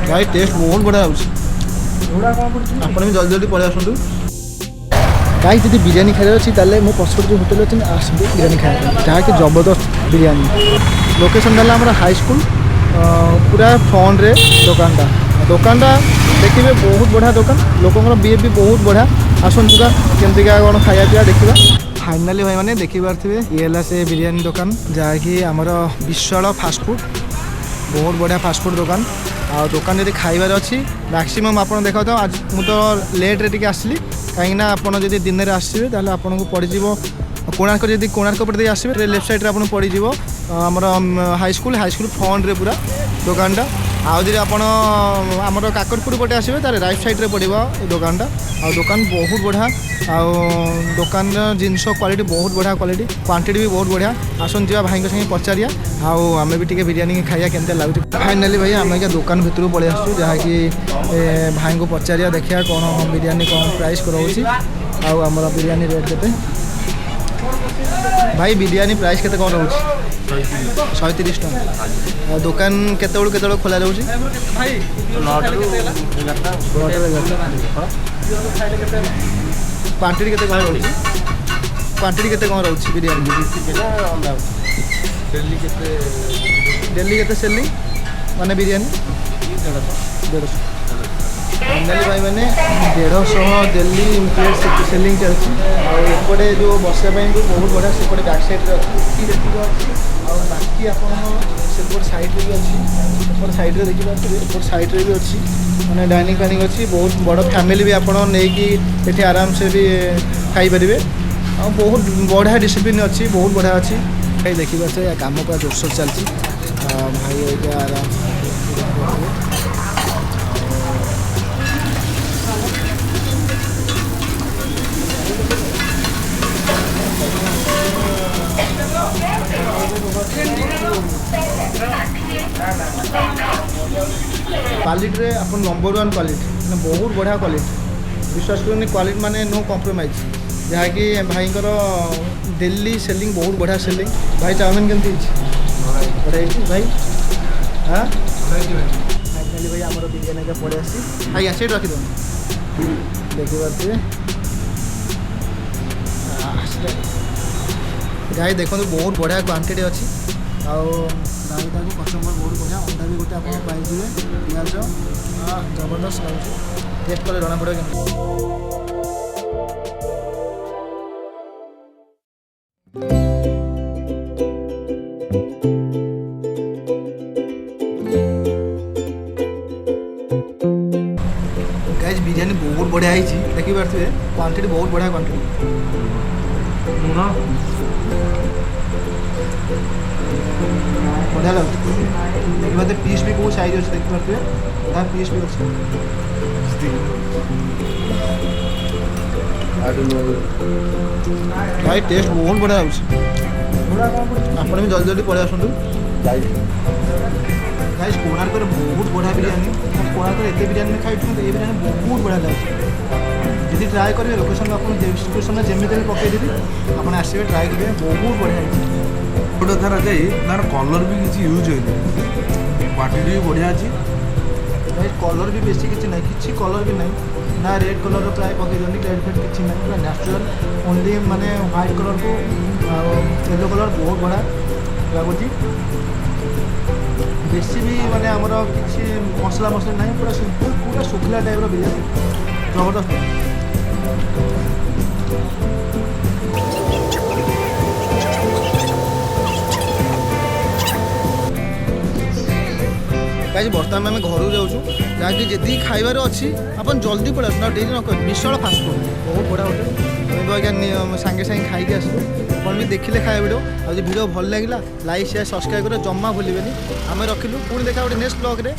भाई टेस्ट बहुत बढ़िया होउछ आपण भी जल्दी जल्दी पळे आसंतु गाइस जदि बिरयानी खाइबार अछि ताले मो पछोड जो होटल अछि आसंतु बिरयानी खाइबा जहा कि जबरदस्त बिरयानी लोकेशन डाला हमरा हाई स्कूल पूरा फ्रंट रे दुकानटा देखिए बहुत बढ़िया दुकान लोकंर बिहेव भी बहुत बढ़िया आसन पूरा केमतिका कौन खाया पिया देखा फाइनाली भाई मैंने देखी पारे ये है से बिरयानी दुकान जहाँकि आमर विशाल फास्टफुड बहुत बढ़िया फास्टफुड दुकान आ दुकान यदि खाइबार अच्छी मैक्सिमम आप देखा था आज मुझे लेट्रे टी आसली कहीं आपड़ जब दिन में आसवे ताल आपको पड़ज कोणार्क जब कोणार्क पटे आसवे लेफ्ट साइड में पड़ज आमर हाईस्कूल फ्रंट रे पूरा दुकानटा आउ जब आपमर काकटपुर पटे आसवे तार राइट साइड रे पड़ो दुकानटा आ दुकान बहुत बढ़िया आउ दुकान जिनस क्वालिटी बहुत बढ़िया क्वालिटी क्वांटिटी भी बहुत बढ़िया आसन जा भाई संगे पचारिया आउ आम भी टे बिरयानी खाइया केमती लगुच फाइनाली भाई आम दुकान भितर पलि आसु जहाँकि भाई को पचारिया देखिया कौन बिरयानी कौन प्राइस कराऊँगी आउ आमर बिरयानी रेट केते भाई बिरयानी प्राइस केते कौन रोचे 130 टका दुकान केते खोला रोचे क्वांटिटी केते कौन रोचे क्वांटिटी केते कौन रोचे बिरयानी डेली केते सेलिंग माने बिरयानी 150 फाइनाली भाई मैंने 150 दिल्ली प्लेट सेलिंग चलती जो बसापी बहुत बढ़िया सेपटे बैक साइड अच्छी और बाकी आपट साइड भी अच्छी साइड देखिए साइड भी अच्छी मैंने डाइनिंग फाइनिंग अच्छी बहुत बड़ फैमिली भी आपड़ नहीं आराम से भी खाईपर और बहुत बढ़िया डिसिप्लिन अच्छी बहुत बढ़िया अच्छी भाई देखिए कम पूरा जोरसोर चलती भाई ये आराम क्वालिटी रे अपन नंबर 1 क्वालिटी बहुत बढ़िया क्वालिटी विश्वास करनी क्वालिटी माने नो कॉम्प्रोमाइज जहाँकि भाई दिल्ली सेलिंग बहुत बढ़िया सेलिंग भाई चाउमिन केमती भाई हाँ फाइनाली भाई आम बिरयानी का पड़े आसी भाई आस रखी देखिए गाई देखो बहुत बढ़िया क्वांटिटी अच्छी आउटा को कस्टमर बहुत बढ़िया अंडा भी गोटे आप पाइबे पिज जबरदस्त लगे टेस्ट कले जना पड़े गाइस बिरयानी बहुत बढ़िया देखी पारे क्वांटिटी बहुत बढ़िया क्वांटिटी बढ़िया लगे देखिए पीस भी बहुत साइज अच्छे देखिए बढ़िया पीस भी अच्छे भाई टेस्ट बहुत बढ़िया आप भी जल्दी जल्दी पलि आसतु गाइस कोणार्क बहुत बढ़िया बिरयानी कोणार्क एत बिरयानी खाई ये बिरयानी बहुत बढ़िया लगे जब ट्राए करेंगे लोकेशन आप डिस्क्रिप्शन जमी भी पकईदेवी आप आसवे ट्राए करेंगे बहुत बढ़िया गोटे थर जाई तार कलर भी किसी यूज होनी क्वांटिटी भी बढ़िया अच्छी भाई कलर भी बेसी किसी ना कि कलर भी ना ना रेड कलर प्राय पकई रेड फेड किसी ना पूरा नेचुरल ओनली माने व्हाइट कलर को येलो कलर बहुत बढ़िया लगुच बेसी भी माने आमर किसी मसला मसला ना पूरा सिंपल पूरा शुखला टाइप बिरयानी जबरदस्त कहीं बर्तमान आम घर जाऊँ जहाँकि जी खाइबार अच्छी आप जल्दी पड़े आस डेरी न कर विशाल फास्टफुड बहुत बढ़िया होटेल आज्ञा सागे सागे खाई आसू अपन भी देखिले खाए वीडियो आज वीडियो भल लगे लाइक शेयर सब्सक्राइब कर जमा भूलें आम रखिलु पुणी देखा गोटे नेक्स्ट ब्लॉग रे।